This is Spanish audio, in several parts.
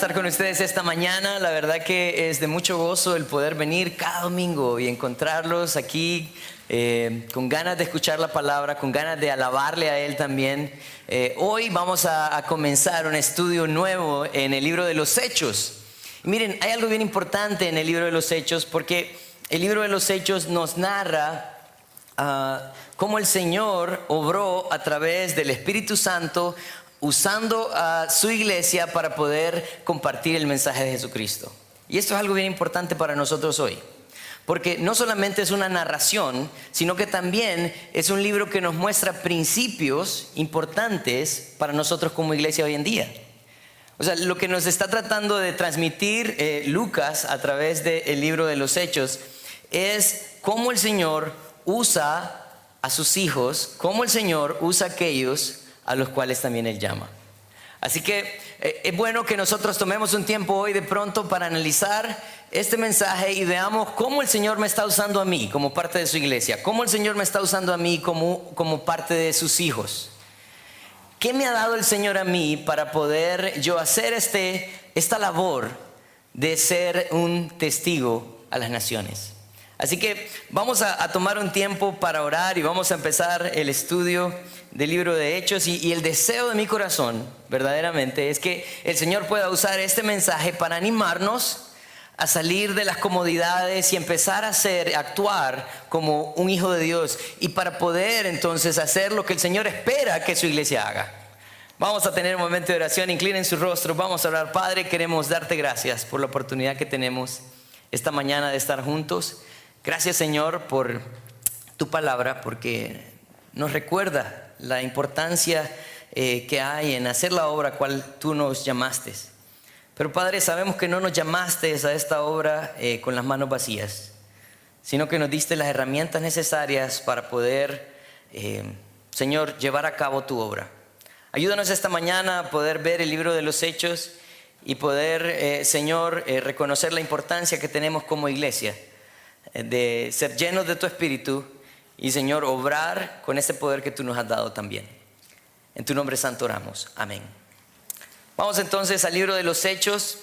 estar con ustedes esta mañana. La verdad que es de mucho gozo el poder venir cada domingo y encontrarlos aquí con ganas de escuchar la palabra, con ganas de alabarle a Él también. Hoy vamos a comenzar un estudio nuevo en el libro de los Hechos. Y miren, hay algo bien importante en el libro de los Hechos, porque el libro de los Hechos nos narra cómo el Señor obró a través del Espíritu Santo, usando a su iglesia para poder compartir el mensaje de Jesucristo. Y esto es algo bien importante para nosotros hoy, porque no solamente es una narración, sino que también es un libro que nos muestra principios importantes para nosotros como iglesia hoy en día. O sea, lo que nos está tratando de transmitir Lucas a través del libro de los Hechos es cómo el Señor usa a sus hijos, cómo el Señor usa a aquellos a los cuales también Él llama. Así que es bueno que nosotros tomemos un tiempo hoy de pronto para analizar este mensaje y veamos cómo el Señor me está usando a mí como parte de su iglesia, cómo el Señor me está usando a mí como parte de sus hijos. ¿Qué me ha dado el Señor a mí para poder yo hacer esta labor de ser un testigo a las naciones? Así que vamos a tomar un tiempo para orar y vamos a empezar el estudio del libro de Hechos. Y el deseo de mi corazón verdaderamente es que el Señor pueda usar este mensaje para animarnos a salir de las comodidades y empezar a actuar como un hijo de Dios, y para poder entonces hacer lo que el Señor espera que su iglesia haga. Vamos a tener un momento de oración. Inclinen su rostro, vamos a orar. Padre, queremos darte gracias por la oportunidad que tenemos esta mañana de estar juntos. Gracias, Señor, por tu palabra, porque nos recuerda la importancia que hay en hacer la obra a cual tú nos llamaste. Pero, Padre, sabemos que no nos llamaste a esta obra con las manos vacías, sino que nos diste las herramientas necesarias para poder, Señor, llevar a cabo tu obra. Ayúdanos esta mañana a poder ver el libro de los Hechos y poder, Señor, reconocer la importancia que tenemos como iglesia de ser llenos de tu Espíritu y, Señor, obrar con ese poder que tú nos has dado también. En tu nombre santo oramos. Amén. Vamos entonces al libro de los Hechos.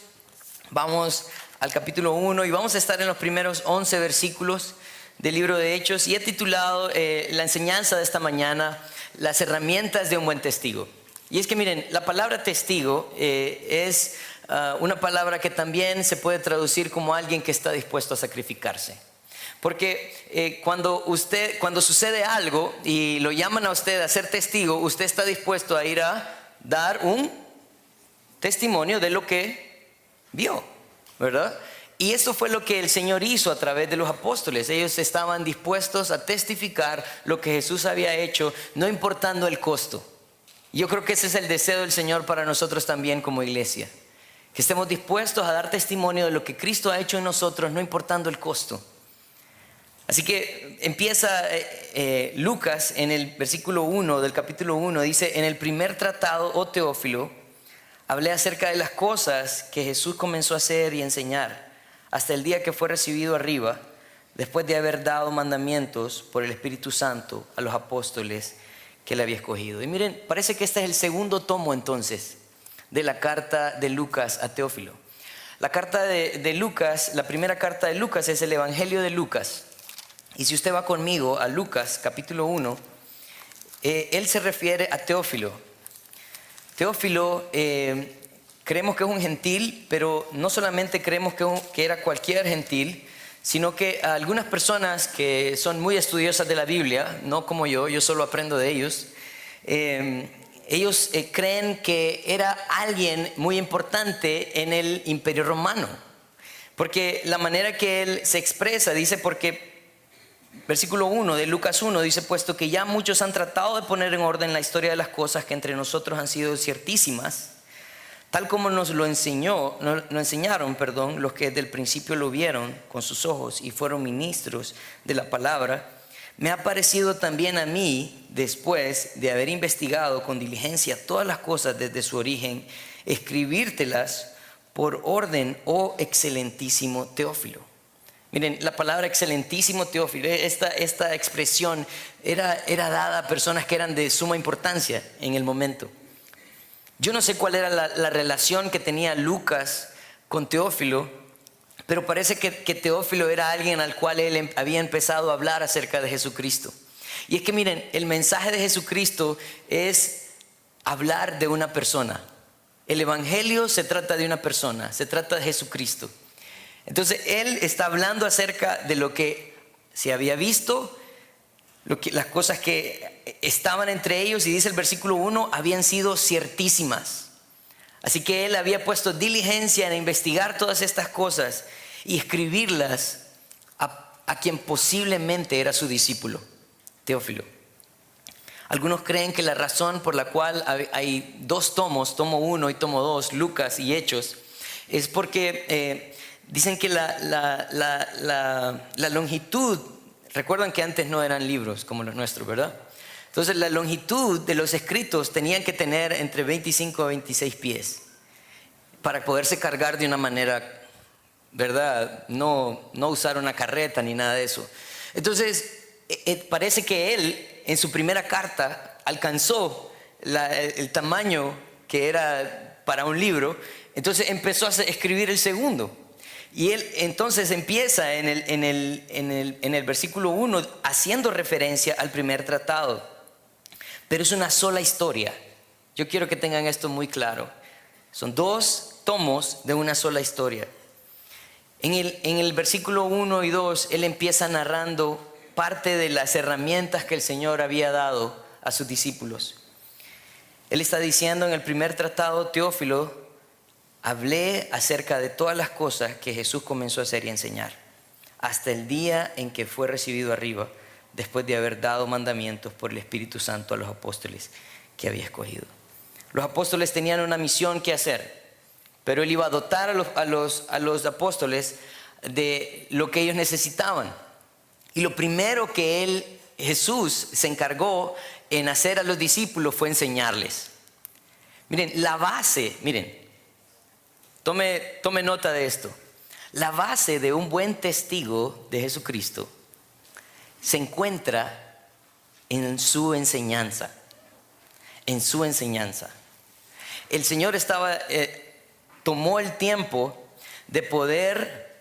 Vamos al capítulo 1 y vamos a estar en los primeros 11 versículos del libro de Hechos, y he titulado la enseñanza de esta mañana: las herramientas de un buen testigo. Y es que miren, la palabra testigo es una palabra que también se puede traducir como alguien que está dispuesto a sacrificarse. Porque cuando sucede algo y lo llaman a usted a ser testigo, usted está dispuesto a ir a dar un testimonio de lo que vio, ¿verdad? Y eso fue lo que el Señor hizo a través de los apóstoles. Ellos estaban dispuestos a testificar lo que Jesús había hecho, no importando el costo. Yo creo que ese es el deseo del Señor para nosotros también como iglesia, que estemos dispuestos a dar testimonio de lo que Cristo ha hecho en nosotros, no importando el costo. Así que empieza Lucas en el versículo 1 del capítulo 1, dice: en el primer tratado, oh Teófilo, hablé acerca de las cosas que Jesús comenzó a hacer y enseñar hasta el día que fue recibido arriba, después de haber dado mandamientos por el Espíritu Santo a los apóstoles que le había escogido. Y miren, parece que este es el segundo tomo entonces de la carta de Lucas a Teófilo. La carta de Lucas, la primera carta de Lucas es el Evangelio de Lucas. Y si usted va conmigo a Lucas capítulo 1, él se refiere a Teófilo. Teófilo creemos que es un gentil, pero no solamente creemos que era cualquier gentil, sino que algunas personas que son muy estudiosas de la Biblia, no como yo solo aprendo de ellos, ellos creen que era alguien muy importante en el Imperio Romano. Porque la manera que él se expresa, dice, porque versículo 1 de Lucas 1 dice: puesto que ya muchos han tratado de poner en orden la historia de las cosas que entre nosotros han sido ciertísimas, tal como nos lo enseñaron, los que desde el principio lo vieron con sus ojos y fueron ministros de la palabra, me ha parecido también a mí, después de haber investigado con diligencia todas las cosas desde su origen, escribírtelas por orden, oh excelentísimo Teófilo. Miren, la palabra excelentísimo Teófilo, esta expresión era dada a personas que eran de suma importancia en el momento. Yo no sé cuál era la relación que tenía Lucas con Teófilo, pero parece que Teófilo era alguien al cual él había empezado a hablar acerca de Jesucristo. Y es que miren, el mensaje de Jesucristo es hablar de una persona. El evangelio se trata de una persona, se trata de Jesucristo. Entonces él está hablando acerca de lo que se había visto, las cosas que estaban entre ellos, y dice el versículo 1, habían sido ciertísimas. Así que él había puesto diligencia en investigar todas estas cosas y escribirlas a quien posiblemente era su discípulo, Teófilo. Algunos creen que la razón por la cual hay dos tomos, tomo 1 y tomo 2, Lucas y Hechos, es porque dicen que la longitud, recuerdan que antes no eran libros como los nuestros, ¿verdad? Entonces la longitud de los escritos tenían que tener entre 25 a 26 pies para poderse cargar de una manera, ¿verdad? No usar una carreta ni nada de eso. Entonces parece que él en su primera carta alcanzó el tamaño que era para un libro. Entonces empezó a escribir el segundo. Y él entonces empieza en el versículo 1 haciendo referencia al primer tratado. Pero es una sola historia. Yo quiero que tengan esto muy claro. Son dos tomos de una sola historia. En el versículo 1 y 2, él empieza narrando parte de las herramientas que el Señor había dado a sus discípulos. Él está diciendo en el primer tratado, Teófilo, hablé acerca de todas las cosas que Jesús comenzó a hacer y enseñar, hasta el día en que fue recibido arriba, después de haber dado mandamientos por el Espíritu Santo a los apóstoles que había escogido. Los apóstoles tenían una misión que hacer, pero él iba a dotar a los apóstoles de lo que ellos necesitaban. Y lo primero que Jesús se encargó en hacer a los discípulos fue enseñarles. Miren, la base, tome nota de esto. La base de un buen testigo de Jesucristo se encuentra en su enseñanza. En su enseñanza. El Señor tomó el tiempo de poder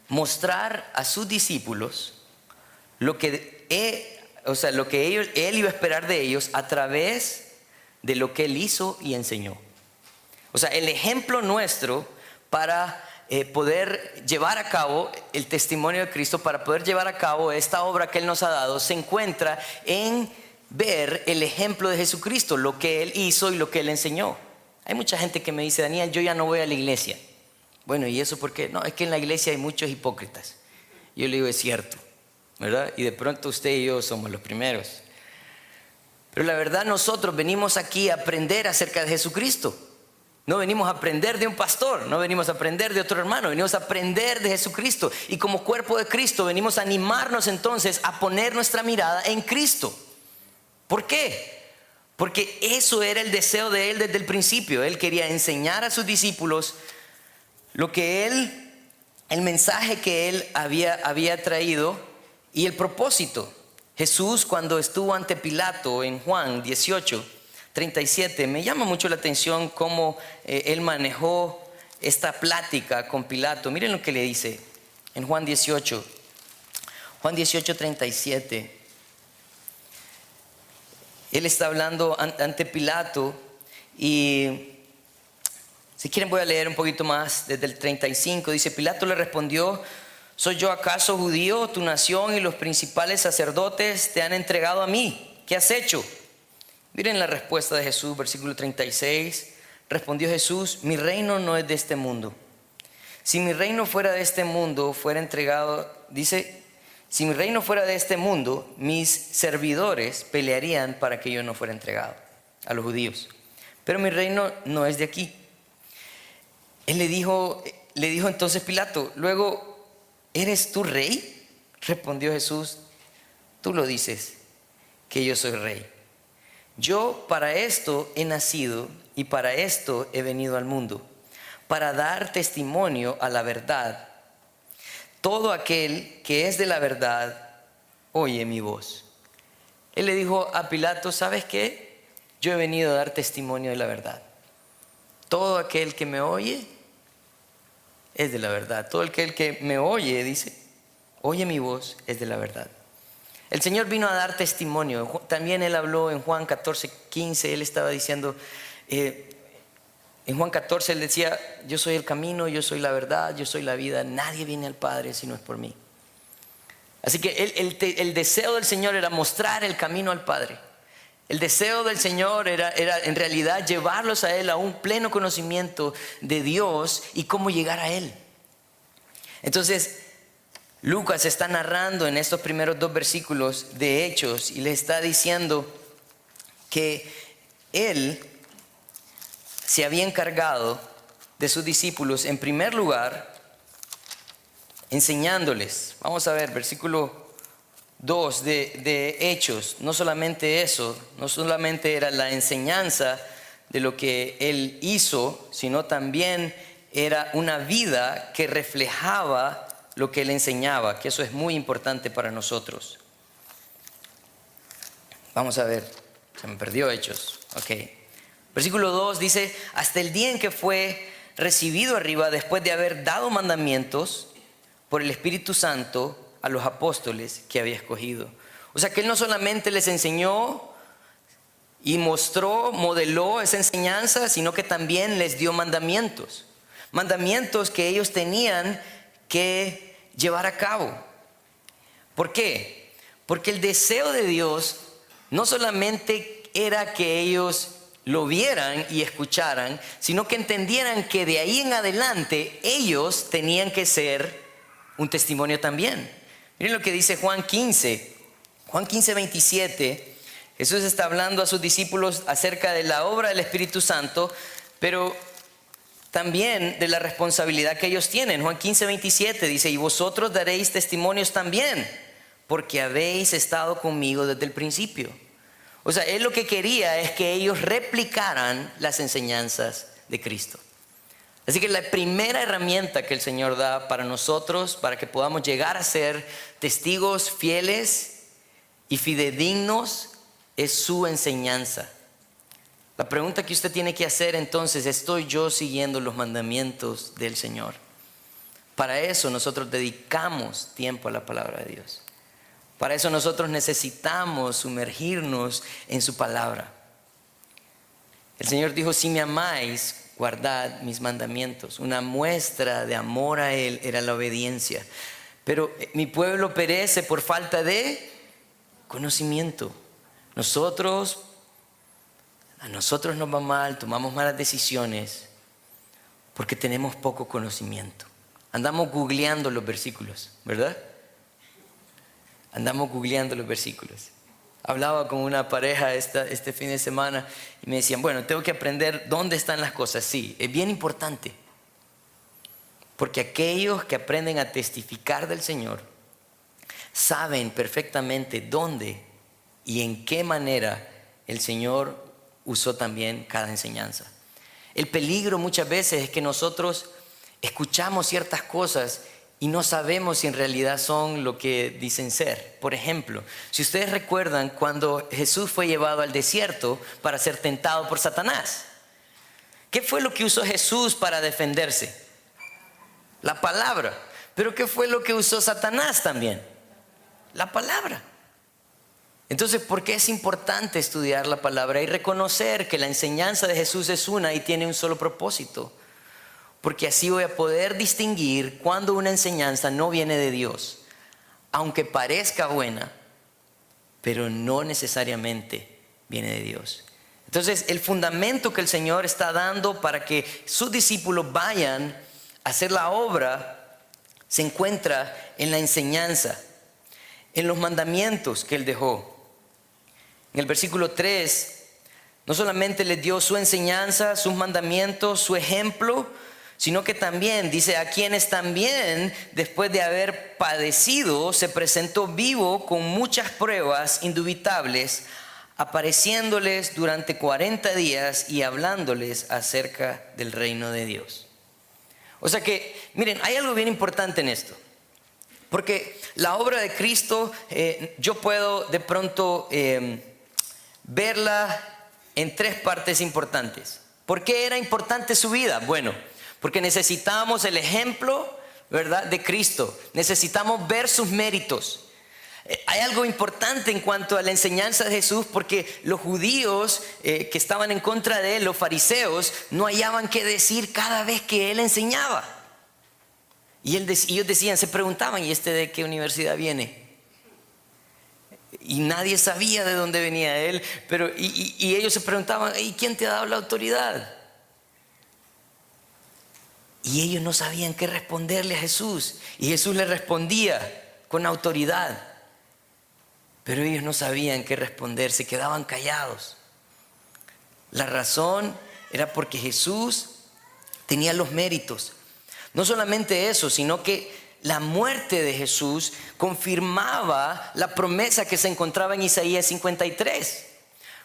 mostrar a sus discípulos lo que él iba a esperar de ellos a través de lo que él hizo y enseñó. O sea, el ejemplo nuestro para poder llevar a cabo el testimonio de Cristo, para poder llevar a cabo esta obra que él nos ha dado, se encuentra en ver el ejemplo de Jesucristo, lo que él hizo y lo que él enseñó. Hay mucha gente que me dice, Daniel, yo ya no voy a la iglesia. Bueno, ¿y eso por qué? No, es que en la iglesia hay muchos hipócritas. Yo le digo, es cierto, ¿verdad? Y de pronto usted y yo somos los primeros. Pero la verdad, nosotros venimos aquí a aprender acerca de Jesucristo. No venimos a aprender de un pastor, no venimos a aprender de otro hermano, venimos a aprender de Jesucristo. Y como cuerpo de Cristo venimos a animarnos entonces a poner nuestra mirada en Cristo. ¿Por qué? Porque eso era el deseo de él desde el principio. Él quería enseñar a sus discípulos el mensaje que él había traído y el propósito. Jesús, cuando estuvo ante Pilato en Juan 18:37, me llama mucho la atención cómo él manejó esta plática con Pilato. Miren lo que le dice en Juan 18:37. Él está hablando ante Pilato y si quieren voy a leer un poquito más desde el 35. Dice, Pilato le respondió, ¿soy yo acaso judío? Tu nación y los principales sacerdotes te han entregado a mí. ¿Qué has hecho? Miren la respuesta de Jesús, versículo 36. Respondió Jesús, mi reino no es de este mundo. Si mi reino fuera de este mundo, fuera entregado, dice, si mi reino fuera de este mundo, mis servidores pelearían para que yo no fuera entregado a los judíos. Pero mi reino no es de aquí. Él le dijo entonces Pilato, luego, ¿eres tú rey? Respondió Jesús, tú lo dices, que yo soy rey. Yo para esto he nacido y para esto he venido al mundo, para dar testimonio a la verdad. Todo aquel que es de la verdad, oye mi voz. Él le dijo a Pilato, ¿sabes qué? yo he venido a dar testimonio de la verdad. Todo aquel que me oye es de la verdad. Todo aquel que me oye, dice, oye mi voz, es de la verdad. El Señor vino a dar testimonio. También Él habló en Juan 14:15. Él estaba diciendo, en Juan 14 Él decía, yo soy el camino, yo soy la verdad, yo soy la vida. Nadie viene al Padre si no es por mí. Así que el deseo del Señor era mostrar el camino al Padre. El deseo del Señor era en realidad llevarlos a Él a un pleno conocimiento de Dios y cómo llegar a Él. Entonces, Lucas está narrando en estos primeros 2 versículos de Hechos y le está diciendo que Él se había encargado de sus discípulos, en primer lugar, enseñándoles. Vamos a ver, versículo 2 de Hechos. No solamente eso, no solamente era la enseñanza de lo que Él hizo, sino también era una vida que reflejaba lo que Él enseñaba, que eso es muy importante para nosotros. Vamos a ver, se me perdió Hechos. Ok. Versículo 2 dice, hasta el día en que fue recibido arriba, después de haber dado mandamientos por el Espíritu Santo a los apóstoles que había escogido. O sea que Él no solamente les enseñó y mostró, modeló esa enseñanza, sino que también les dio mandamientos. Mandamientos que ellos tenían que llevar a cabo. ¿Por qué? Porque el deseo de Dios no solamente era que ellos lo vieran y escucharan, sino que entendieran que de ahí en adelante ellos tenían que ser un testimonio también. Miren lo que dice Juan 15. Juan 15:27. Jesús está hablando a sus discípulos acerca de la obra del Espíritu Santo, pero también de la responsabilidad que ellos tienen. Juan 15:27 dice, y vosotros daréis testimonios también, porque habéis estado conmigo desde el principio. O sea, Él lo que quería es que ellos replicaran las enseñanzas de Cristo. Así que la primera herramienta que el Señor da para nosotros, para que podamos llegar a ser testigos fieles y fidedignos, es su enseñanza. La pregunta que usted tiene que hacer entonces, ¿estoy yo siguiendo los mandamientos del Señor? Para eso nosotros dedicamos tiempo a la palabra de Dios. Para eso nosotros necesitamos sumergirnos en su palabra. El Señor dijo, si me amáis, guardad mis mandamientos. Una muestra de amor a Él era la obediencia. Pero mi pueblo perece por falta de conocimiento. A nosotros nos va mal, tomamos malas decisiones porque tenemos poco conocimiento. Andamos googleando los versículos, ¿verdad? Andamos googleando los versículos. Hablaba con una pareja este fin de semana y me decían, bueno, tengo que aprender dónde están las cosas. Sí, es bien importante. Porque aquellos que aprenden a testificar del Señor saben perfectamente dónde y en qué manera el Señor usó también cada enseñanza. El peligro muchas veces es que nosotros escuchamos ciertas cosas y no sabemos si en realidad son lo que dicen ser. Por ejemplo, si ustedes recuerdan cuando Jesús fue llevado al desierto para ser tentado por Satanás, ¿qué fue lo que usó Jesús para defenderse? La palabra. ¿Pero qué fue lo que usó Satanás también? La palabra. Entonces, ¿por qué es importante estudiar la palabra y reconocer que la enseñanza de Jesús es una y tiene un solo propósito? Porque así voy a poder distinguir cuando una enseñanza no viene de Dios, aunque parezca buena, pero no necesariamente viene de Dios. Entonces, el fundamento que el Señor está dando para que sus discípulos vayan a hacer la obra se encuentra en la enseñanza, en los mandamientos que Él dejó. En el versículo 3, no solamente les dio su enseñanza, sus mandamientos, su ejemplo, sino que también dice, a quienes también después de haber padecido se presentó vivo con muchas pruebas indubitables, apareciéndoles durante 40 días y hablándoles acerca del reino de Dios. O sea que, miren, hay algo bien importante en esto. Porque la obra de Cristo, yo puedo de pronto verla en tres partes importantes. ¿Por qué era importante su vida? Bueno, porque necesitábamos el ejemplo, ¿verdad?, de Cristo. Necesitamos ver sus méritos. Hay algo importante en cuanto a la enseñanza de Jesús, porque los judíos que estaban en contra de él, los fariseos, no hallaban qué decir cada vez que él enseñaba. Y ellos decían, se preguntaban, ¿y este de qué universidad viene? Y nadie sabía de dónde venía él, y ellos se preguntaban, ¿y quién te ha dado la autoridad? Y ellos no sabían qué responderle a Jesús. Y Jesús les respondía con autoridad. Pero ellos no sabían qué responder, se quedaban callados. La razón era porque Jesús tenía los méritos. No solamente eso, sino que la muerte de Jesús confirmaba la promesa que se encontraba en Isaías 53.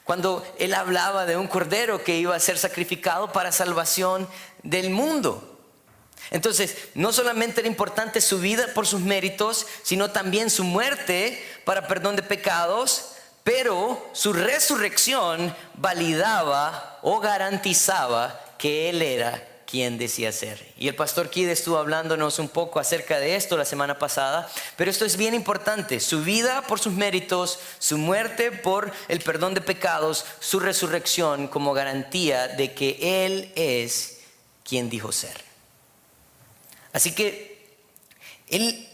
Cuando él hablaba de un cordero que iba a ser sacrificado para salvación del mundo. Entonces, no solamente era importante su vida por sus méritos, sino también su muerte para perdón de pecados, pero su resurrección validaba o garantizaba que él era quien decía ser. Y el pastor Kid estuvo hablándonos un poco acerca de esto la semana pasada, pero esto es bien importante: su vida por sus méritos, su muerte por el perdón de pecados, su resurrección como garantía de que él es quien dijo ser. Así que él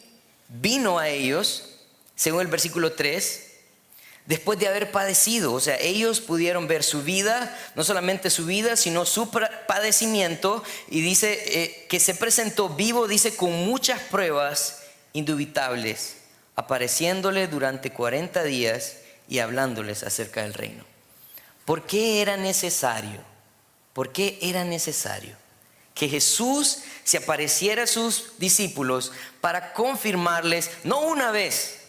vino a ellos, según el versículo 3, después de haber padecido. O sea, ellos pudieron ver su vida, no solamente su vida, sino su padecimiento. Y dice que se presentó vivo, dice, con muchas pruebas indubitables, apareciéndole durante 40 días y hablándoles acerca del reino. ¿Por qué era necesario? ¿Por qué era necesario que Jesús se apareciera a sus discípulos para confirmarles, no una vez,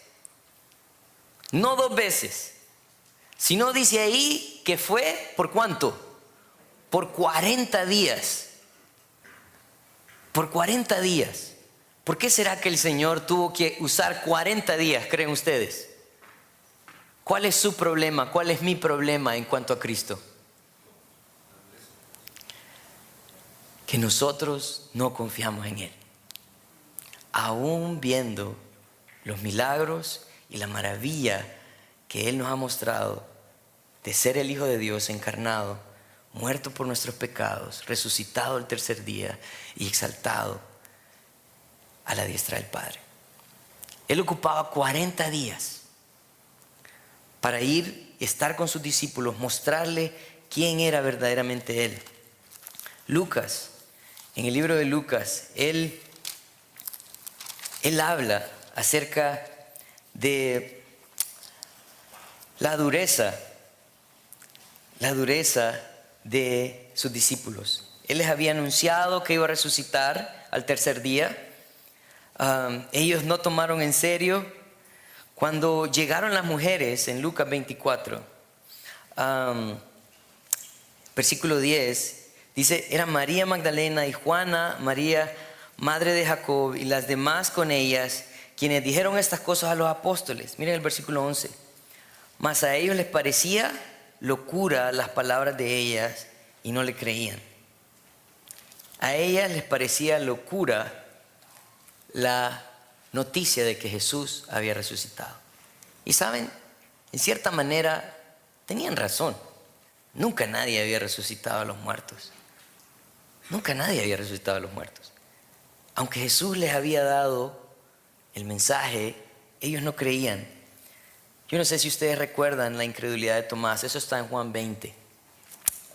no 2 veces, sino dice ahí que fue por cuánto? Por 40 días. Por 40 días. ¿Por qué será que el Señor tuvo que usar 40 días, creen ustedes? ¿Cuál es su problema? ¿Cuál es mi problema en cuanto a Cristo? Que nosotros no confiamos en Él. Aún viendo los milagros y la maravilla que Él nos ha mostrado de ser el Hijo de Dios encarnado, muerto por nuestros pecados, resucitado el tercer día y exaltado a la diestra del Padre. Él ocupaba 40 días para ir y estar con sus discípulos, mostrarle quién era verdaderamente Él. Lucas, en el libro de Lucas, él habla acerca de la dureza de sus discípulos. Él les había anunciado que iba a resucitar al tercer día. Ellos no tomaron en serio. Cuando llegaron las mujeres en Lucas 24, versículo 10, dice, era María Magdalena y Juana, María, madre de Jacob, y las demás con ellas, quienes dijeron estas cosas a los apóstoles. Miren el versículo 11. Mas a ellos les parecía locura las palabras de ellas y no le creían. A ellas les parecía locura la noticia de que Jesús había resucitado. Y saben, en cierta manera tenían razón. Nunca nadie había resucitado a los muertos. Nunca nadie había resucitado a los muertos. Aunque Jesús les había dado el mensaje, ellos no creían. Yo no sé si ustedes recuerdan la incredulidad de Tomás. Eso está en Juan 20.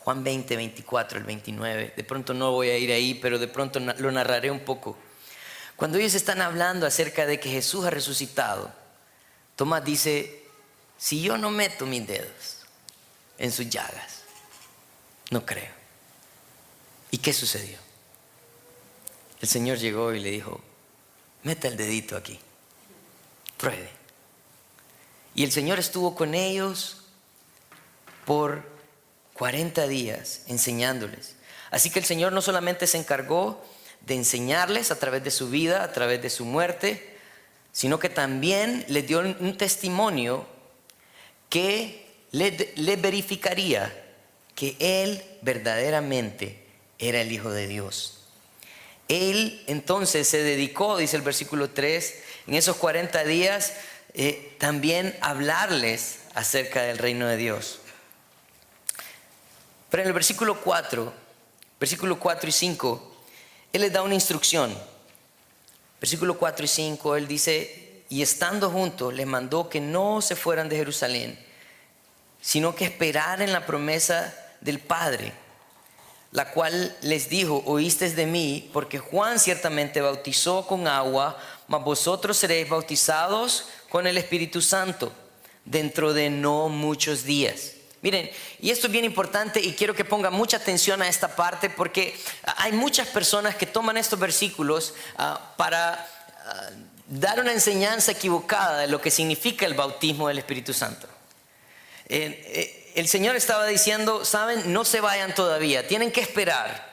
Juan 20, 24, el 29. De pronto no voy a ir ahí, pero de pronto lo narraré un poco. Cuando ellos están hablando acerca de que Jesús ha resucitado, Tomás dice, si yo no meto mis dedos en sus llagas, no creo. ¿Y qué sucedió? El Señor llegó y le dijo, meta el dedito aquí, pruebe. Y el Señor estuvo con ellos por 40 días enseñándoles. Así que el Señor no solamente se encargó de enseñarles a través de su vida, a través de su muerte, sino que también les dio un testimonio que le verificaría que Él verdaderamente era el Hijo de Dios. Él entonces se dedicó, dice el versículo 3, en esos 40 días también hablarles acerca del reino de Dios. Pero en el versículo 4 y 5, Él les da una instrucción. Versículo 4 y 5, Él dice, y estando juntos les mandó que no se fueran de Jerusalén, sino que esperaran en la promesa del Padre, la cual les dijo, oísteis de mí, porque Juan ciertamente bautizó con agua, mas vosotros seréis bautizados con el Espíritu Santo dentro de no muchos días. Miren, y esto es bien importante y quiero que pongan mucha atención a esta parte, porque hay muchas personas que toman estos versículos para dar una enseñanza equivocada de lo que significa el bautismo del Espíritu Santo. El Señor estaba diciendo, saben, no se vayan todavía, tienen que esperar.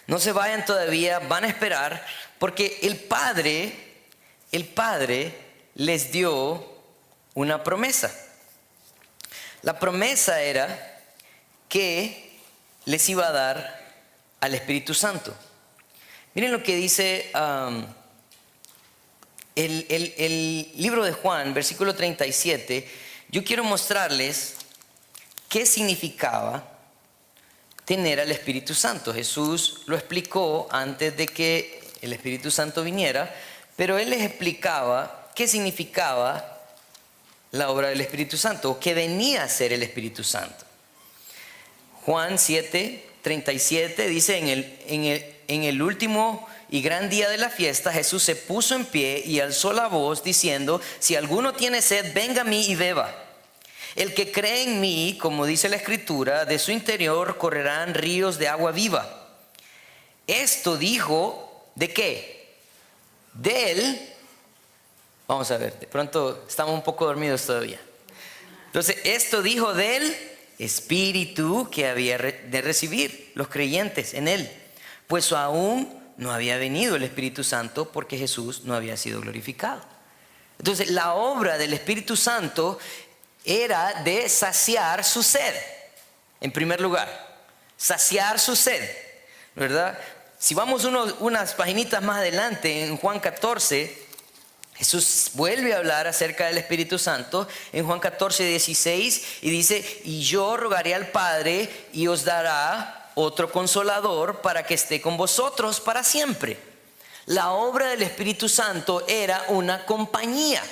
No se vayan todavía, van a esperar, porque el Padre les dio una promesa. La promesa era que les iba a dar al Espíritu Santo. Miren lo que dice el libro de Juan, versículo 37. Yo quiero mostrarles qué significaba tener al Espíritu Santo. Jesús lo explicó antes de que el Espíritu Santo viniera, pero Él les explicaba qué significaba la obra del Espíritu Santo, o qué venía a ser el Espíritu Santo. Juan 7:37 dice, en el último y gran día de la fiesta, Jesús se puso en pie y alzó la voz diciendo, si alguno tiene sed, venga a mí y beba. El que cree en mí, como dice la Escritura, de su interior correrán ríos de agua viva. Esto dijo, ¿de qué? De Él. Vamos a ver, de pronto estamos un poco dormidos todavía. Entonces, esto dijo del Espíritu que había de recibir los creyentes en Él, pues aún no había venido el Espíritu Santo porque Jesús no había sido glorificado. Entonces, la obra del Espíritu Santo era de saciar su sed, en primer lugar, saciar su sed, ¿verdad? Si vamos unas paginitas más adelante, en Juan 14, Jesús vuelve a hablar acerca del Espíritu Santo en Juan 14:16 y dice, y yo rogaré al Padre y os dará otro consolador para que esté con vosotros para siempre. La obra del Espíritu Santo era una compañía.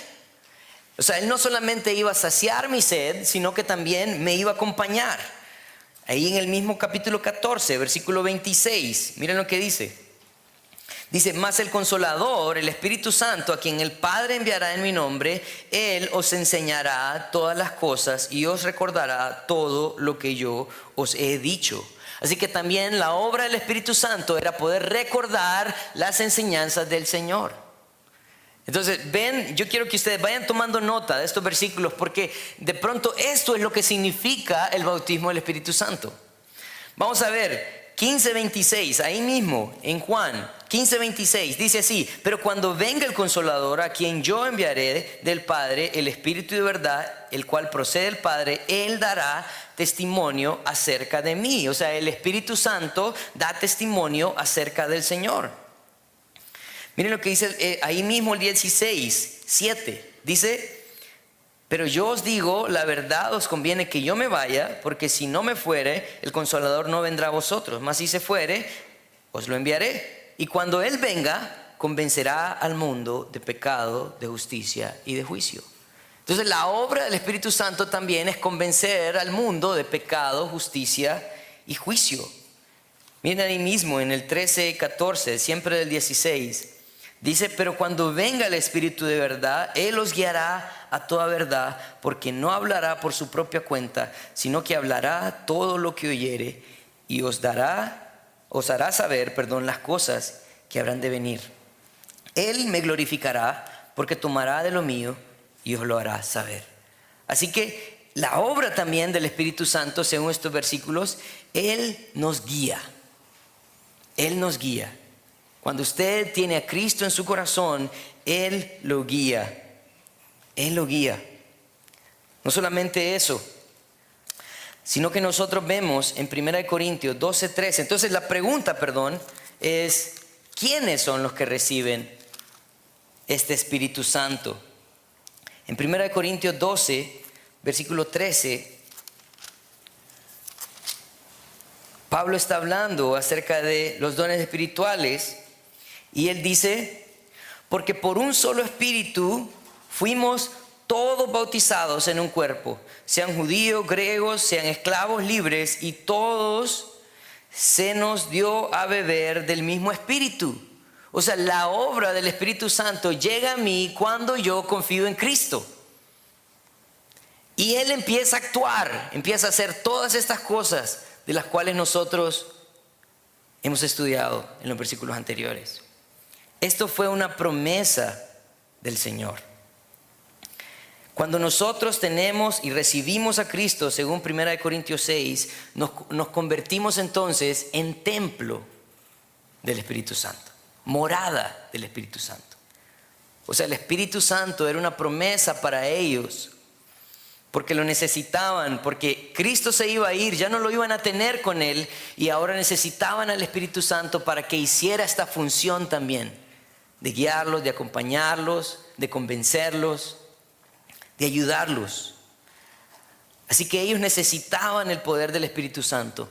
O sea, Él no solamente iba a saciar mi sed, sino que también me iba a acompañar. Ahí en el mismo capítulo 14, versículo 26, miren lo que dice. Dice, mas el Consolador, el Espíritu Santo, a quien el Padre enviará en mi nombre, Él os enseñará todas las cosas y os recordará todo lo que yo os he dicho. Así que también la obra del Espíritu Santo era poder recordar las enseñanzas del Señor. Entonces, ven, yo quiero que ustedes vayan tomando nota de estos versículos, porque de pronto esto es lo que significa el bautismo del Espíritu Santo. Vamos a ver. 15:26, ahí mismo en Juan 15:26 dice así, pero cuando venga el Consolador, a quien yo enviaré del Padre, el Espíritu de verdad, el cual procede del Padre, Él dará testimonio acerca de mí. O sea, el Espíritu Santo da testimonio acerca del Señor. Miren lo que dice ahí mismo el 16:7, dice, pero yo os digo, la verdad os conviene que yo me vaya, porque si no me fuere, el Consolador no vendrá a vosotros, mas si se fuere, os lo enviaré. Y cuando Él venga, convencerá al mundo de pecado, de justicia y de juicio. Entonces la obra del Espíritu Santo también es convencer al mundo de pecado, justicia y juicio. Miren ahí mismo en el 13:14, siempre del 16. Dice, pero cuando venga el Espíritu de verdad, Él os guiará a toda verdad, porque no hablará por su propia cuenta, sino que hablará todo lo que oyere y os hará saber, las cosas que habrán de venir. Él me glorificará, porque tomará de lo mío y os lo hará saber. Así que la obra también del Espíritu Santo, según estos versículos, Él nos guía. Él nos guía. Cuando usted tiene a Cristo en su corazón, Él lo guía. Él lo guía. No solamente eso, sino que nosotros vemos en 1 Corintios 12:13. Entonces la pregunta, es ¿quiénes son los que reciben este Espíritu Santo? En 1 Corintios 12, versículo 13, Pablo está hablando acerca de los dones espirituales y él dice, porque por un solo espíritu fuimos todos bautizados en un cuerpo, sean judíos, griegos, sean esclavos, libres, y todos se nos dio a beber del mismo espíritu. O sea, la obra del Espíritu Santo llega a mí cuando yo confío en Cristo. Y Él empieza a actuar, empieza a hacer todas estas cosas de las cuales nosotros hemos estudiado en los versículos anteriores. Esto fue una promesa del Señor. Cuando nosotros tenemos y recibimos a Cristo, según 1 Corintios 6, nos convertimos entonces en templo del Espíritu Santo, morada del Espíritu Santo. O sea, el Espíritu Santo era una promesa para ellos, porque lo necesitaban, porque Cristo se iba a ir, ya no lo iban a tener con Él, y ahora necesitaban al Espíritu Santo para que hiciera esta función también, de guiarlos, de acompañarlos, de convencerlos, de ayudarlos. Así que ellos necesitaban el poder del Espíritu Santo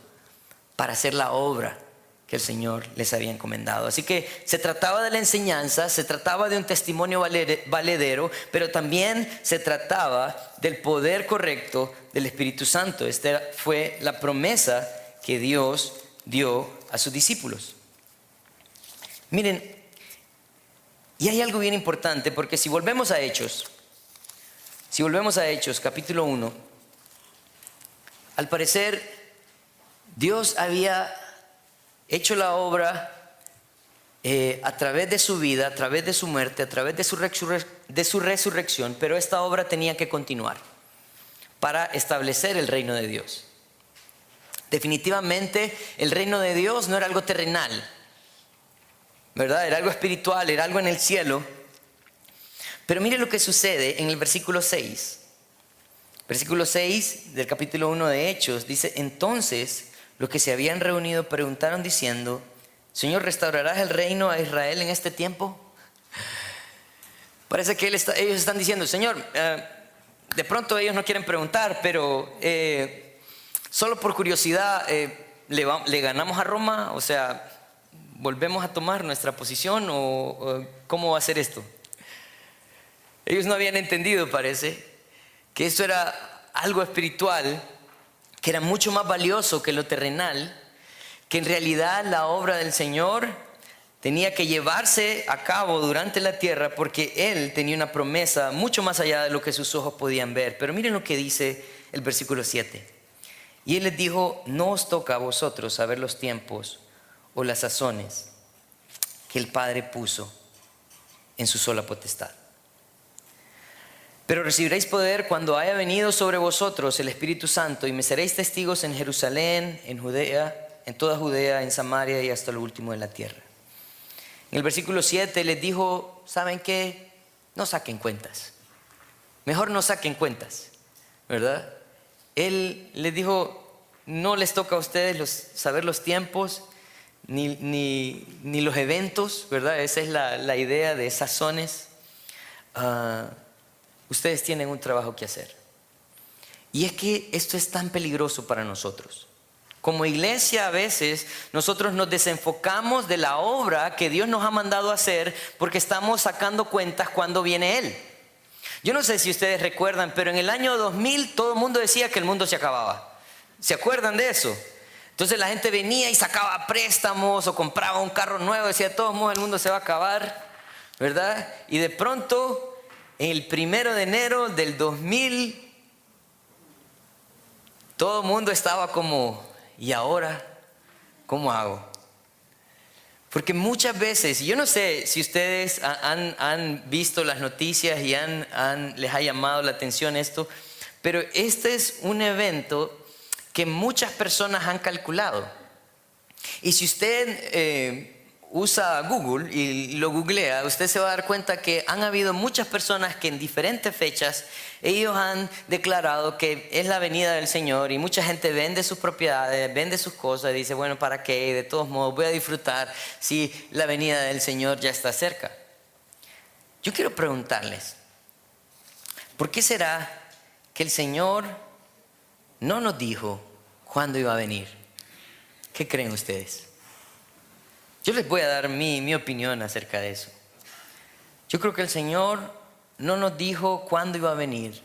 para hacer la obra que el Señor les había encomendado. Así que se trataba de la enseñanza, se trataba de un testimonio valedero, pero también se trataba del poder correcto del Espíritu Santo. Esta fue la promesa que Dios dio a sus discípulos. Miren, y hay algo bien importante, porque si volvemos a Hechos capítulo 1, al parecer Dios había hecho la obra a través de su vida, a través de su muerte, a través de su resurrección, pero esta obra tenía que continuar para establecer el reino de Dios. Definitivamente el reino de Dios no era algo terrenal, ¿verdad? Era algo espiritual, era algo en el cielo. Pero mire lo que sucede en el versículo 6. Versículo 6 del capítulo 1 de Hechos dice: entonces los que se habían reunido preguntaron diciendo: Señor, ¿restaurarás el reino a Israel en este tiempo? Parece que ellos están diciendo: Señor, de pronto ellos no quieren preguntar, pero solo por curiosidad, ¿le ganamos a Roma? O sea, ¿volvemos a tomar nuestra posición o cómo va a ser esto? Ellos no habían entendido, parece, que esto era algo espiritual, que era mucho más valioso que lo terrenal, que en realidad la obra del Señor tenía que llevarse a cabo durante la tierra, porque Él tenía una promesa mucho más allá de lo que sus ojos podían ver. Pero miren lo que dice el versículo 7. Y Él les dijo: no os toca a vosotros saber los tiempos o las sazones que el Padre puso en su sola potestad. Pero recibiréis poder cuando haya venido sobre vosotros el Espíritu Santo, y me seréis testigos en Jerusalén, en Judea, en toda Judea, en Samaria y hasta lo último de la tierra. En el versículo 7 les dijo: ¿saben qué? No saquen cuentas. Mejor no saquen cuentas, ¿verdad? Él les dijo: no les toca a ustedes saber los tiempos ni los eventos, ¿verdad? Esa es la idea de sazones. Ustedes tienen un trabajo que hacer. Y es que esto es tan peligroso para nosotros. Como iglesia, a veces nosotros nos desenfocamos de la obra que Dios nos ha mandado a hacer porque estamos sacando cuentas cuando viene Él. Yo no sé si ustedes recuerdan, pero en el año 2000 todo el mundo decía que el mundo se acababa. ¿Se acuerdan de eso? Entonces la gente venía y sacaba préstamos o compraba un carro nuevo, decía: de todos modos el mundo se va a acabar, ¿verdad? Y de pronto, el 1 de enero del 2000, todo el mundo estaba como: ¿y ahora cómo hago? Porque muchas veces, yo no sé si ustedes han visto las noticias y les ha llamado la atención esto, pero este es un evento que muchas personas han calculado. Y si usted usa Google y lo googlea, usted se va a dar cuenta que han habido muchas personas que en diferentes fechas ellos han declarado que es la venida del Señor, y mucha gente vende sus propiedades, vende sus cosas y dice, bueno, ¿para qué? De todos modos voy a disfrutar si la venida del Señor ya está cerca. Yo quiero preguntarles, ¿por qué será que el Señor no nos dijo cuándo iba a venir? ¿Qué creen ustedes? Yo les voy a dar mi opinión acerca de eso. Yo creo que el Señor no nos dijo cuándo iba a venir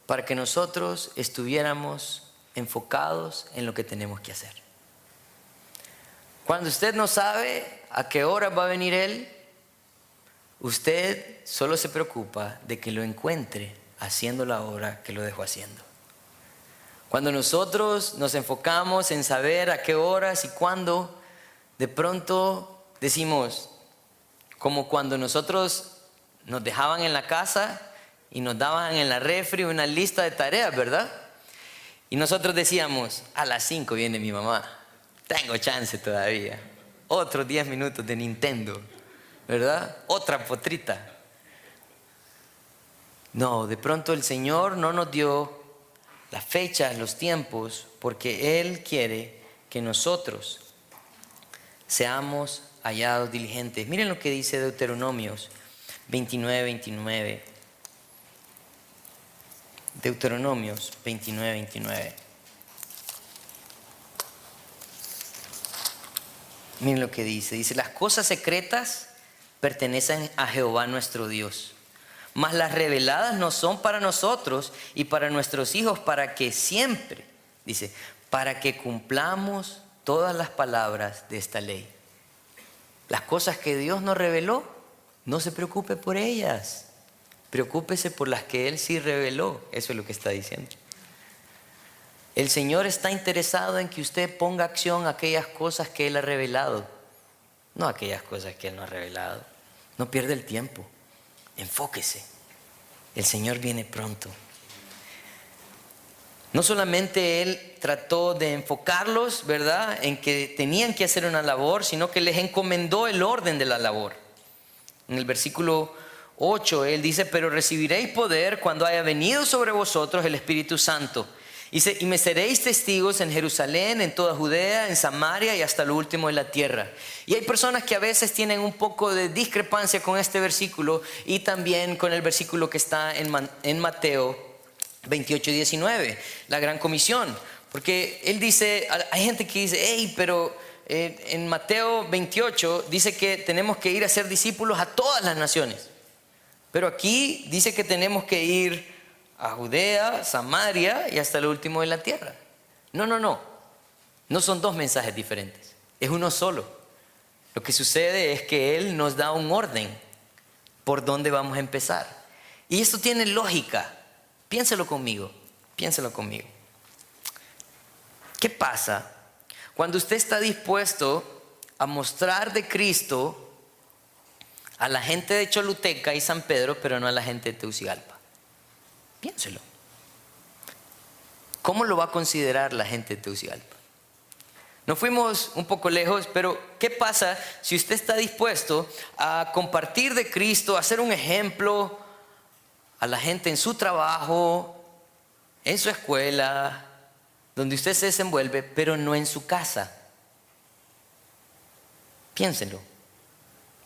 para que nosotros estuviéramos enfocados en lo que tenemos que hacer. Cuando usted no sabe a qué hora va a venir Él, usted solo se preocupa de que lo encuentre haciendo la obra que lo dejó haciendo. Cuando nosotros nos enfocamos en saber a qué horas y cuándo, de pronto decimos, como cuando nosotros nos dejaban en la casa y nos daban en la refri una lista de tareas, ¿verdad? Y nosotros decíamos, a las 5 viene mi mamá, tengo chance todavía, otros 10 minutos de Nintendo, ¿verdad? Otra potrita. No, de pronto el Señor no nos dio las fechas, los tiempos, porque Él quiere que nosotros seamos hallados diligentes. Miren lo que dice Deuteronomios 29:29. Deuteronomios 29:29. Miren lo que dice. Dice, las cosas secretas pertenecen a Jehová nuestro Dios, mas las reveladas no son para nosotros y para nuestros hijos, para que siempre, dice, para que cumplamos todas las palabras de esta ley. Las cosas que Dios nos reveló, no se preocupe por ellas. Preocúpese por las que Él sí reveló. Eso es lo que está diciendo. El Señor está interesado en que usted ponga acción a aquellas cosas que Él ha revelado, no aquellas cosas que Él no ha revelado. No pierda el tiempo. Enfóquese. El Señor viene pronto. No solamente Él trató de enfocarlos, ¿verdad?, en que tenían que hacer una labor, sino que les encomendó el orden de la labor. En el versículo 8 Él dice, pero recibiréis poder cuando haya venido sobre vosotros el Espíritu Santo. Dice, y me seréis testigos en Jerusalén, en toda Judea, en Samaria y hasta lo último de la tierra. Y hay personas que a veces tienen un poco de discrepancia con este versículo y también con el versículo que está en Mateo 28:19, la gran comisión, porque Él dice, hay gente que dice, hey, pero en Mateo 28 dice que tenemos que ir a ser discípulos a todas las naciones, pero aquí dice que tenemos que ir a Judea, Samaria y hasta lo último de la tierra. No son dos mensajes diferentes, es uno solo. Lo que sucede es que Él nos da un orden por dónde vamos a empezar, y esto tiene lógica. Piénselo conmigo. ¿Qué pasa cuando usted está dispuesto a mostrar de Cristo a la gente de Choluteca y San Pedro, pero no a la gente de Tegucigalpa? Piénselo. ¿Cómo lo va a considerar la gente de Tegucigalpa? Nos fuimos un poco lejos, pero ¿qué pasa si usted está dispuesto a compartir de Cristo, a ser un ejemplo a la gente en su trabajo, en su escuela, donde usted se desenvuelve, pero no en su casa? Piénsenlo.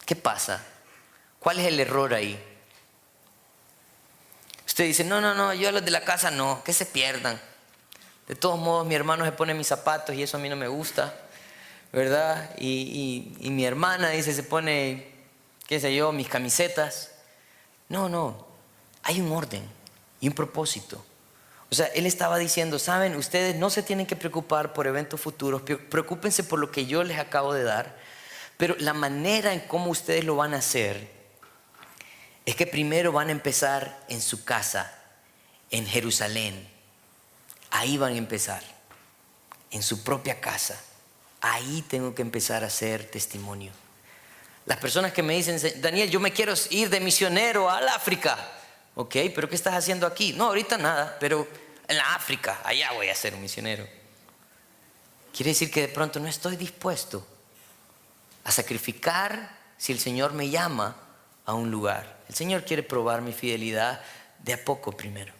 ¿Qué pasa? ¿Cuál es el error ahí? Usted dice, no, yo a los de la casa no, que se pierdan. De todos modos, mi hermano se pone mis zapatos y eso a mí no me gusta, ¿verdad? Y mi hermana dice, se pone, qué sé yo, mis camisetas. No. Hay un orden y un propósito. O sea, Él estaba diciendo, saben, ustedes no se tienen que preocupar por eventos futuros, preocúpense por lo que yo les acabo de dar, pero la manera en cómo ustedes lo van a hacer es que primero van a empezar en su casa, en Jerusalén. Ahí van a empezar, en su propia casa. Ahí tengo que empezar a hacer testimonio. Las personas que me dicen, Daniel, yo me quiero ir de misionero al África. Ok, pero ¿qué estás haciendo aquí? No, ahorita nada, pero en la África, allá voy a ser un misionero. Quiere decir que de pronto no estoy dispuesto a sacrificar si el Señor me llama a un lugar. El Señor quiere probar mi fidelidad de a poco primero.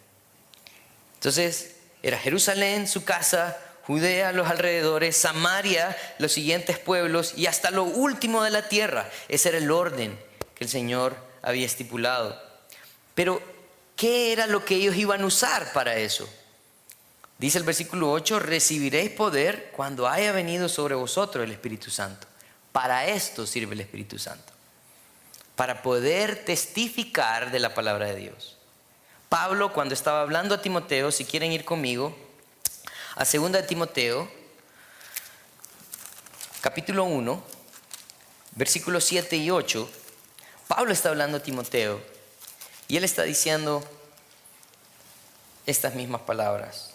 Entonces, era Jerusalén, su casa, Judea, los alrededores, Samaria, los siguientes pueblos y hasta lo último de la tierra. Ese era el orden que el Señor había estipulado. Pero, ¿qué era lo que ellos iban a usar para eso? Dice el versículo 8, recibiréis poder cuando haya venido sobre vosotros el Espíritu Santo. Para esto sirve el Espíritu Santo. Para poder testificar de la palabra de Dios. Pablo, cuando estaba hablando a Timoteo, si quieren ir conmigo, a 2 de Timoteo, capítulo 1, versículos 7 y 8, Pablo está hablando a Timoteo y él está diciendo estas mismas palabras.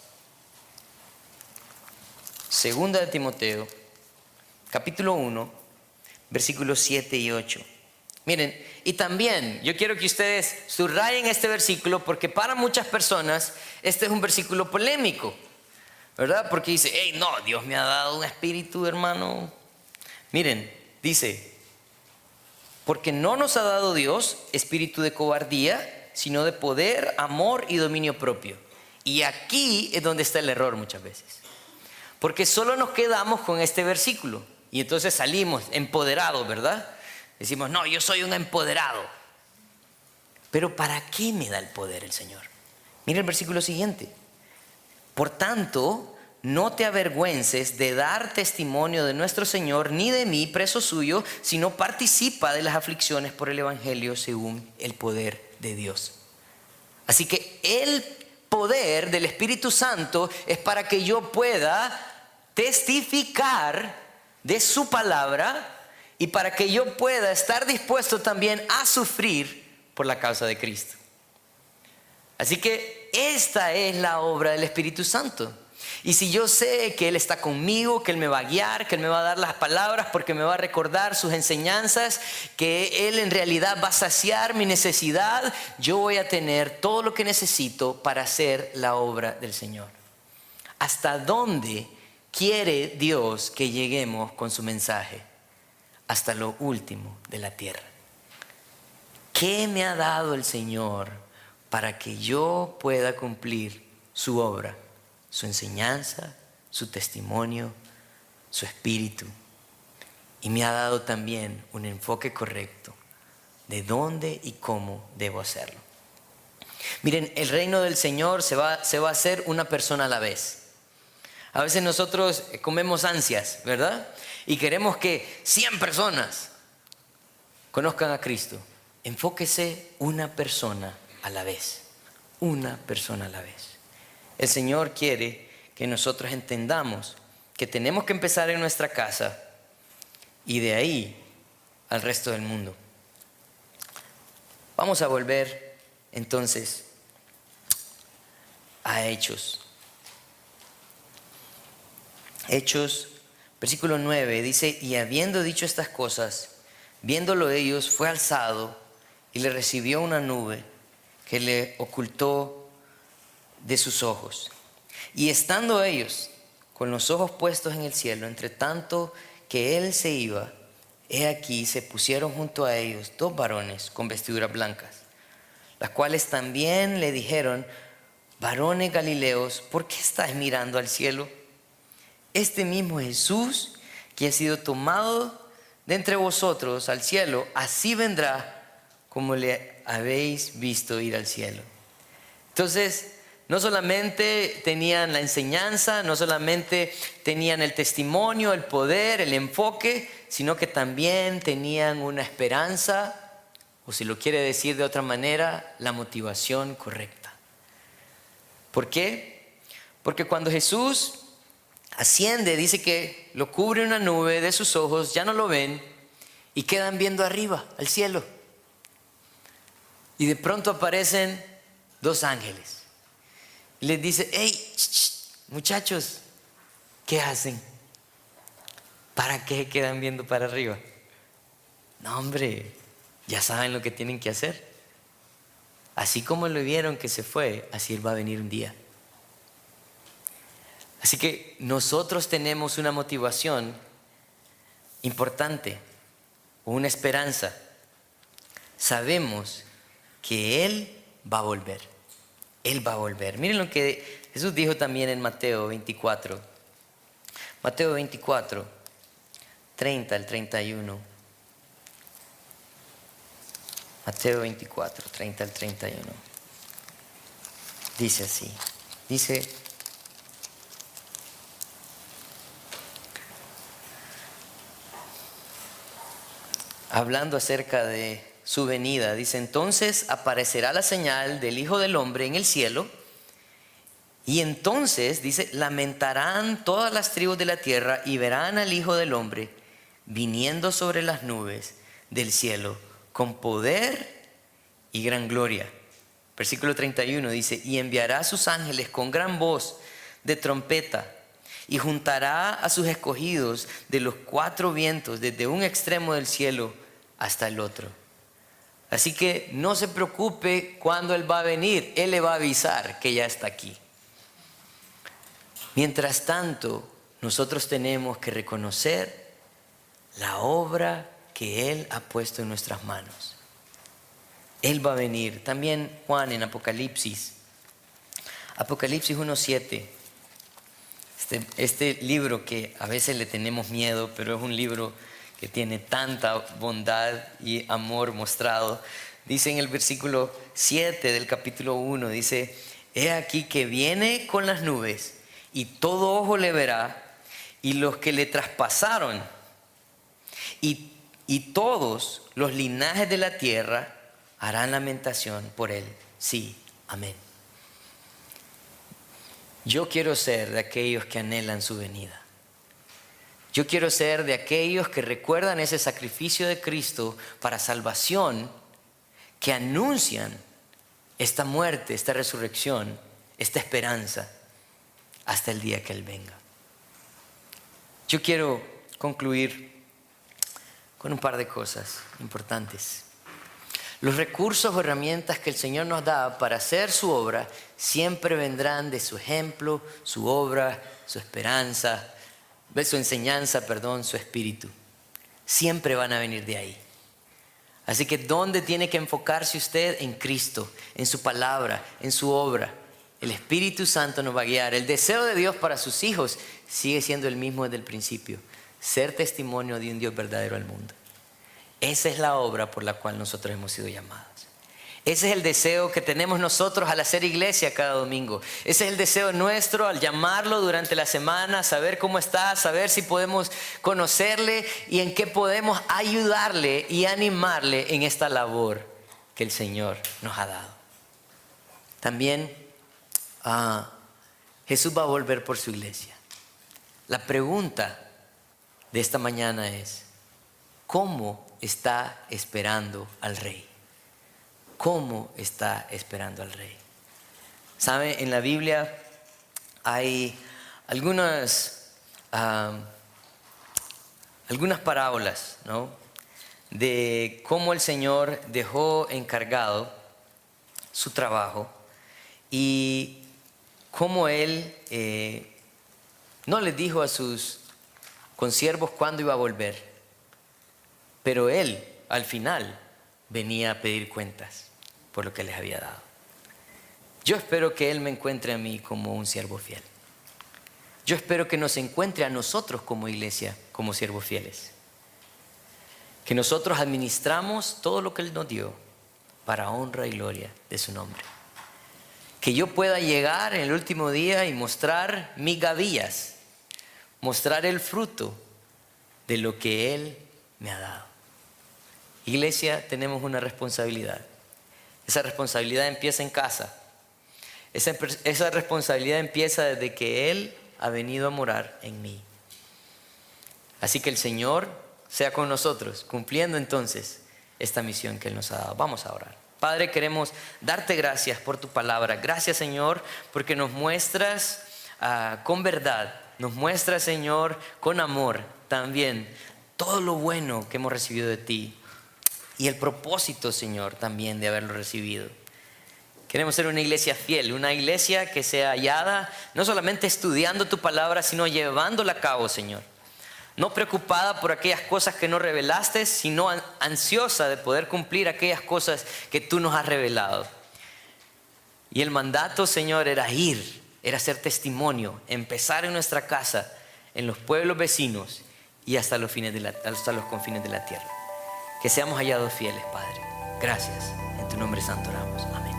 2 de Timoteo, capítulo 1, versículos 7 y 8. Miren, y también yo quiero que ustedes subrayen este versículo porque para muchas personas este es un versículo polémico, ¿verdad? Porque dice, hey, no, Dios me ha dado un espíritu, hermano. Miren, dice, porque no nos ha dado Dios espíritu de cobardía, sino de poder, amor y dominio propio. Y aquí es donde está el error muchas veces. Porque solo nos quedamos con este versículo y entonces salimos empoderados, ¿verdad? Decimos, no, yo soy un empoderado. Pero ¿para qué me da el poder el Señor? Mira el versículo siguiente. Por tanto, no te avergüences de dar testimonio de nuestro Señor, ni de mí, preso suyo, sino participa de las aflicciones por el Evangelio según el poder de Dios. Así que el poder del Espíritu Santo es para que yo pueda testificar de su palabra y para que yo pueda estar dispuesto también a sufrir por la causa de Cristo. Así que esta es la obra del Espíritu Santo. Y si yo sé que Él está conmigo, que Él me va a guiar, que Él me va a dar las palabras porque me va a recordar sus enseñanzas, que Él en realidad va a saciar mi necesidad, yo voy a tener todo lo que necesito para hacer la obra del Señor. ¿Hasta dónde quiere Dios que lleguemos con su mensaje? Hasta lo último de la tierra. ¿Qué me ha dado el Señor para que yo pueda cumplir su obra, su enseñanza, su testimonio, su espíritu? Y me ha dado también un enfoque correcto de dónde y cómo debo hacerlo. Miren, el reino del Señor se va a hacer una persona a la vez. A veces nosotros comemos ansias, ¿verdad? Y queremos que 100 personas conozcan a Cristo. Enfóquese una persona a la vez. Una persona a la vez. El Señor quiere que nosotros entendamos que tenemos que empezar en nuestra casa y de ahí al resto del mundo. Vamos a volver entonces a Hechos. Hechos, versículo 9, dice, y habiendo dicho estas cosas, viéndolo ellos, fue alzado y le recibió una nube que le ocultó de sus ojos. Y estando ellos con los ojos puestos en el cielo, entre tanto que él se iba, he aquí se pusieron junto a ellos 2 varones con vestiduras blancas, las cuales también le dijeron, varones Galileos, ¿por qué estáis mirando al cielo? Este mismo Jesús que ha sido tomado de entre vosotros al cielo, así vendrá como le habéis visto ir al cielo. Entonces, no solamente tenían la enseñanza, no solamente tenían el testimonio, el poder, el enfoque, sino que también tenían una esperanza, o si lo quiere decir de otra manera, la motivación correcta. ¿Por qué? Porque cuando Jesús asciende, dice que lo cubre una nube de sus ojos, ya no lo ven y quedan viendo arriba, al cielo. Y de pronto aparecen 2 ángeles. Y les dice, hey, muchachos, ¿qué hacen? ¿Para qué quedan viendo para arriba? No, hombre, ya saben lo que tienen que hacer. Así como lo vieron que se fue, así Él va a venir un día. Así que nosotros tenemos una motivación importante o una esperanza. Sabemos que Él va a volver. Él va a volver. Miren lo que Jesús dijo también en Mateo 24. Mateo 24, 30 al 31. Mateo 24, 30 al 31. Dice así. Dice: hablando acerca de su venida, dice: entonces aparecerá la señal del Hijo del Hombre en el cielo, y entonces, dice, lamentarán todas las tribus de la tierra y verán al Hijo del Hombre viniendo sobre las nubes del cielo con poder y gran gloria. Versículo 31 dice: y enviará a sus ángeles con gran voz de trompeta, y juntará a sus escogidos de los cuatro vientos, desde un extremo del cielo hasta el otro. Así que no se preocupe cuando Él va a venir. Él le va a avisar que ya está aquí. Mientras tanto, nosotros tenemos que reconocer la obra que Él ha puesto en nuestras manos. Él va a venir. También Juan en Apocalipsis 1:7. Este libro que a veces le tenemos miedo, pero es un libro que tiene tanta bondad y amor mostrado. Dice en el versículo 7 del capítulo 1, dice: he aquí que viene con las nubes, y todo ojo le verá, y los que le traspasaron, y todos los linajes de la tierra harán lamentación por él. Sí, amén. Yo quiero ser de aquellos que anhelan su venida. Yo quiero ser de aquellos que recuerdan ese sacrificio de Cristo para salvación, que anuncian esta muerte, esta resurrección, esta esperanza hasta el día que Él venga. Yo quiero concluir con un par de cosas importantes. Los recursos o herramientas que el Señor nos da para hacer su obra siempre vendrán de su ejemplo, su obra, su esperanza, de su enseñanza, su espíritu. Siempre van a venir de ahí. Así que ¿dónde tiene que enfocarse usted? En Cristo, en su palabra, en su obra. El Espíritu Santo nos va a guiar. El deseo de Dios para sus hijos sigue siendo el mismo desde el principio: ser testimonio de un Dios verdadero al mundo. Esa es la obra por la cual nosotros hemos sido llamados. Ese es el deseo que tenemos nosotros al hacer iglesia cada domingo. Ese es el deseo nuestro al llamarlo durante la semana, saber cómo está, saber si podemos conocerle y en qué podemos ayudarle y animarle en esta labor que el Señor nos ha dado. También Jesús va a volver por su iglesia. La pregunta de esta mañana es: ¿cómo está esperando al Rey? ¿Cómo está esperando al Rey? ¿Sabe? En la Biblia hay algunas parábolas, ¿no?, de cómo el Señor dejó encargado su trabajo y cómo Él no les dijo a sus consiervos cuándo iba a volver, pero Él al final venía a pedir cuentas por lo que les había dado. Yo espero que Él me encuentre a mí como un siervo fiel. Yo espero que nos encuentre a nosotros como iglesia, como siervos fieles. Que nosotros administramos todo lo que Él nos dio para honra y gloria de su nombre. Que yo pueda llegar en el último día y mostrar mis gavillas, mostrar el fruto de lo que Él me ha dado. Iglesia, tenemos una responsabilidad. Esa responsabilidad empieza en casa. Esa responsabilidad empieza desde que Él ha venido a morar en mí. Así que el Señor sea con nosotros, cumpliendo entonces esta misión que Él nos ha dado. Vamos a orar. Padre, queremos darte gracias por tu palabra. Gracias, Señor, porque nos muestras con verdad. Nos muestras, Señor, con amor también todo lo bueno que hemos recibido de ti. Y el propósito, Señor, también de haberlo recibido. Queremos ser una iglesia fiel, una iglesia que sea hallada no solamente estudiando tu palabra, sino llevándola a cabo, Señor. no preocupada por aquellas cosas que no revelaste, sino ansiosa de poder cumplir aquellas cosas que tú nos has revelado. Y el mandato, Señor, era ir, era ser testimonio, empezar en nuestra casa, en los pueblos vecinos y hasta los confines de la tierra. Que seamos hallados fieles, Padre. Gracias. En tu nombre santo oramos. Amén.